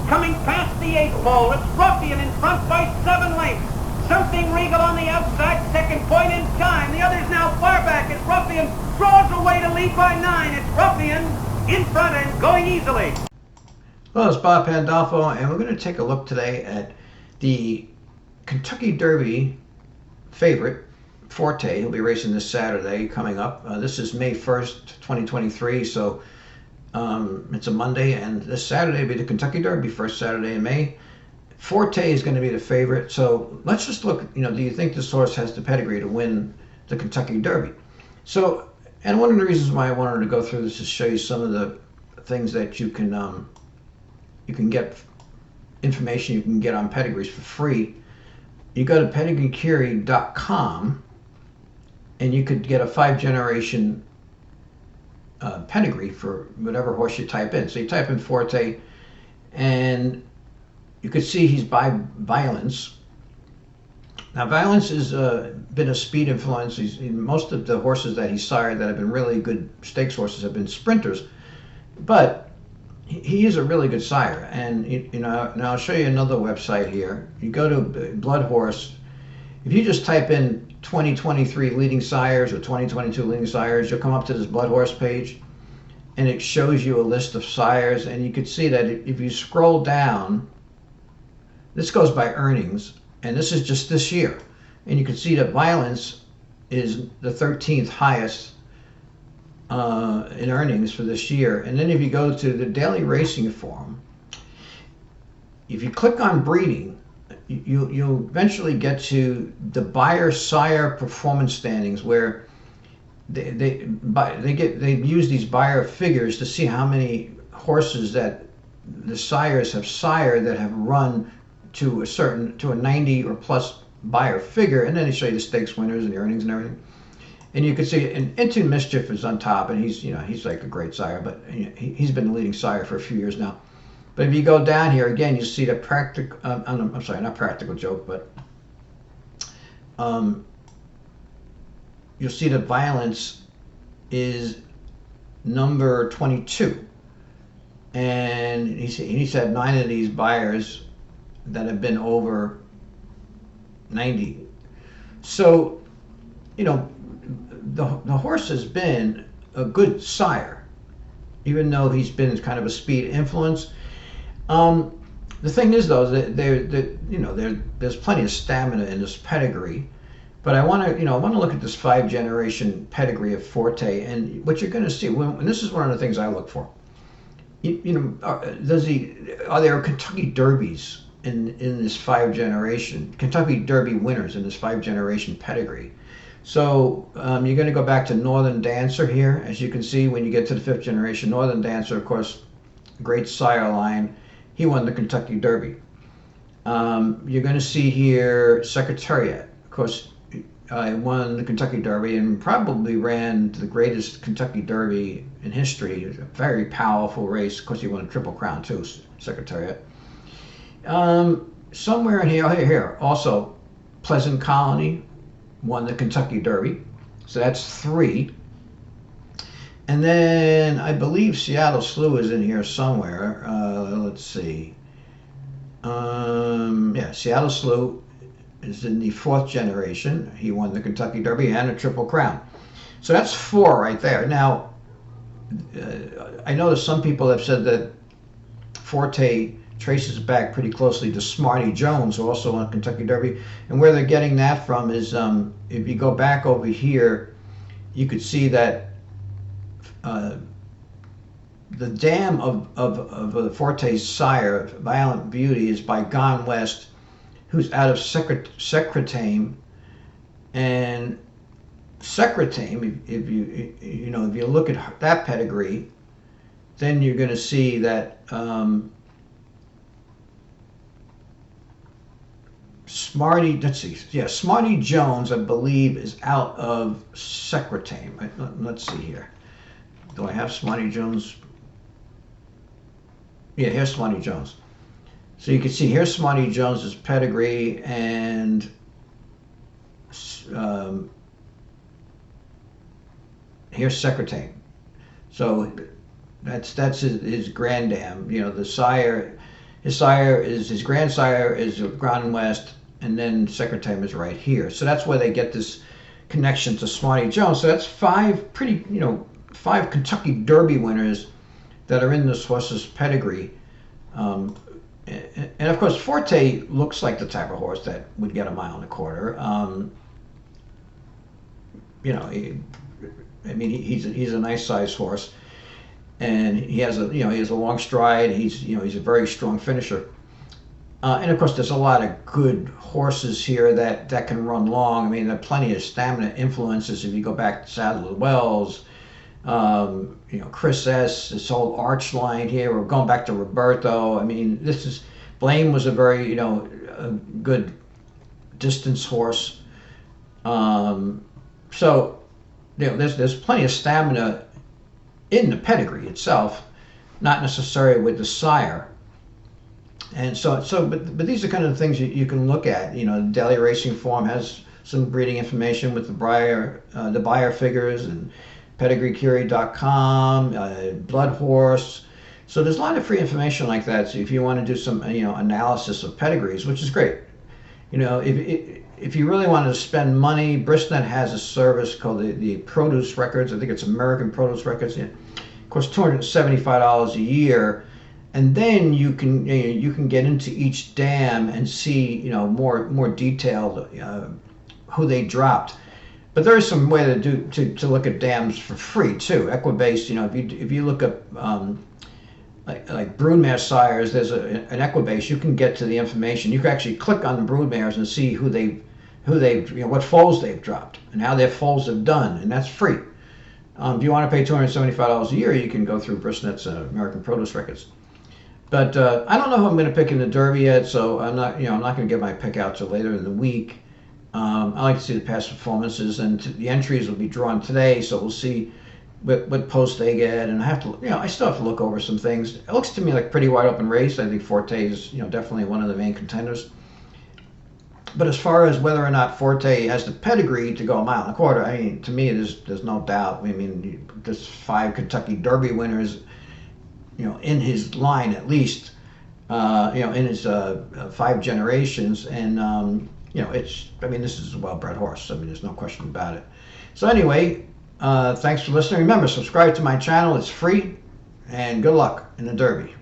Coming past the 8th pole, it's Ruffian in front by 7 lengths. Something Regal on the outside, second point in time. The other's now far back as Ruffian draws away to lead by 9. It's Ruffian in front and going easily. Hello, it's Bob Pandolfo, and we're going to take a look today at the Kentucky Derby favorite, Forte. He'll be racing this Saturday coming up. This is May 1st, 2023, so it's a Monday, and this Saturday will be the Kentucky Derby, first Saturday in May. Forte is going to be the favorite, so let's just look, do you think this horse has the pedigree to win the Kentucky Derby? So, and one of the reasons why I wanted to go through this is show you some of the things that you can get, information you can get on pedigrees for free. You go to pedigreecurie.com and you could get a 5-generation pedigree for whatever horse you type in. So you type in Forte, and you could see he's by Violence. Now Violence has been a speed influence. Most of the horses that he sired that have been really good stakes horses have been sprinters, but he is a really good sire. And now I'll show you another website here. You go to Blood Horse. If you just type in 2023 leading sires or 2022 leading sires, you'll come up to this Blood Horse page, and it shows you a list of sires. And you can see that if you scroll down, this goes by earnings, and this is just this year. And you can see that Violence is the 13th highest in earnings for this year. And then if you go to the Daily Racing Forum, if you click on breeding, you'll eventually get to the buyer sire performance standings, where they use these buyer figures to see how many horses that the sires have sired that have run to a 90 or plus buyer figure, and then they show you the stakes winners and the earnings and everything. And you can see, and Into Mischief is on top, and he's like a great sire, but he's been the leading sire for a few years now. But if you go down here again, you see the practical. I'm sorry, not Practical Joke, but you'll see that Violence is number 22, and he's had 9 of these buyers that have been over 90. So, the horse has been a good sire, even though he's been kind of a speed influence. The thing is, though, that there's plenty of stamina in this pedigree, but I want to look at this 5-generation pedigree of Forte, and what you're going to see, and this is one of the things I look for. Are there Kentucky Derbies in this 5-generation, Kentucky Derby winners in this 5-generation pedigree? So you're going to go back to Northern Dancer here. As you can see, when you get to the 5th generation, Northern Dancer, of course, great sire line. He won the Kentucky Derby. You're going to see here Secretariat. Of course, won the Kentucky Derby and probably ran the greatest Kentucky Derby in history. It was a very powerful race. Of course, he won a Triple Crown too, Secretariat. Somewhere in here, also Pleasant Colony won the Kentucky Derby. So that's 3. And then I believe Seattle Slew is in here somewhere. Let's see. Yeah, Seattle Slew is in the 4th generation. He won the Kentucky Derby and a Triple Crown. So that's 4 right there. Now, I know that some people have said that Forte traces back pretty closely to Smarty Jones, who also won Kentucky Derby. And where they're getting that from is, if you go back over here, you could see that the dam of Forte's sire, Violent Beauty, is by Gone West, who's out of Secretame. And Secretame, if you look at that pedigree, then you're going to see that Smarty Jones, I believe, is out of Secretame. Let's see here. Do I have Smarty Jones? Yeah, here's Smarty Jones. So you can see here's Smarty Jones's pedigree, and here's Secretame. So that's his grand dam. The sire, his grandsire is Ground and West, and then Second Time is right here. So that's where they get this connection to Smarty Jones. So that's five Kentucky Derby winners that are in this horse's pedigree. And of course, Forte looks like the type of horse that would get a mile and a quarter. He's a nice sized horse, and he has a long stride. He's a very strong finisher. And of course, there's a lot of good horses here that can run long. I mean, there are plenty of stamina influences. If you go back to Saddle of Wells, Chris S, this whole Arch line here. We're going back to Roberto. I mean, Blame was a very a good distance horse. So there's plenty of stamina in the pedigree itself, not necessarily with the sire. And but these are kind of the things you can look at. Daily Racing Form has some breeding information with the buyer figures, and Pedigree-Curie.com, Blood Horse. So there's a lot of free information like that. So if you want to do some analysis of pedigrees, which is great. If you really wanted to spend money, Brisnet has a service called the Produce Records. I think it's American Produce Records. It costs $275 a year. And then you can get into each dam and see more detailed who they dropped. But there is some way to look at dams for free too. Equibase, if you look up like broodmare sires, there's an Equibase. You can get to the information. You can actually click on the broodmares and see what foals they've dropped and how their foals have done, and that's free. If you want to pay $275 a year, you can go through Brisnet's American Produce Records. But I don't know who I'm going to pick in the Derby yet, so I'm not going to get my pick out till later in the week. I like to see the past performances, and the entries will be drawn today, so we'll see what post they get. And I still have to look over some things. It looks to me like a pretty wide open race. I think Forte is definitely one of the main contenders. But as far as whether or not Forte has the pedigree to go a mile and a quarter, I mean, to me, there's no doubt. I mean, there's 5 Kentucky Derby winners, in his line at least, in his 5 generations, and this is a well-bred horse. I mean, there's no question about it. So anyway, thanks for listening. Remember, subscribe to my channel. It's free, and good luck in the Derby.